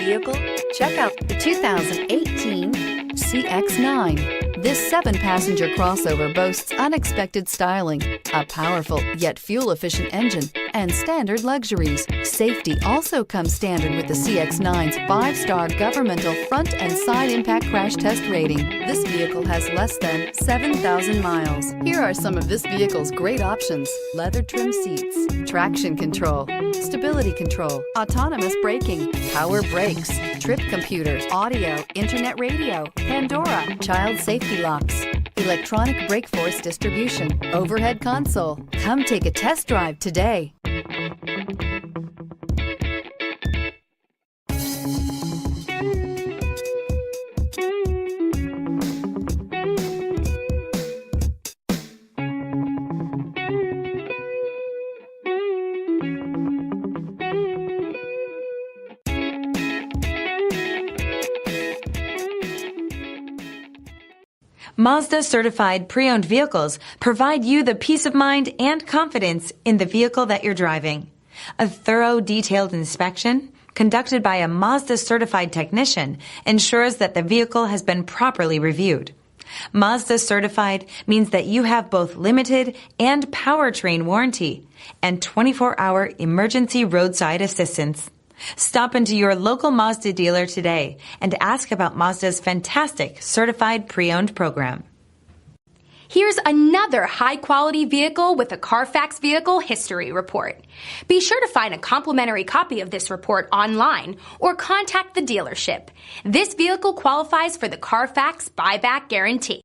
vehicle? Check out the 2018 CX-9. This 7-passenger crossover boasts unexpected styling, a powerful yet fuel-efficient engine, and standard luxuries. Safety also comes standard with the CX-9's 5-star governmental front and side impact crash test rating. This vehicle has less than 7,000 miles. Here are some of this vehicle's great options: leather trim seats, traction control, stability control, autonomous braking, power brakes, trip computer, audio, internet radio, Pandora, child safety locks, electronic brake force distribution, overhead console. Come take a test drive today. Mazda certified pre-owned vehicles provide you the peace of mind and confidence in the vehicle that you're driving. A thorough, detailed inspection conducted by a Mazda certified technician ensures that the vehicle has been properly reviewed. Mazda certified means that you have both limited and powertrain warranty and 24-hour emergency roadside assistance. Stop into your local Mazda dealer today and ask about Mazda's fantastic certified pre-owned program. Here's another high-quality vehicle with a Carfax Vehicle History Report. Be sure to find a complimentary copy of this report online or contact the dealership. This vehicle qualifies for the Carfax Buyback Guarantee.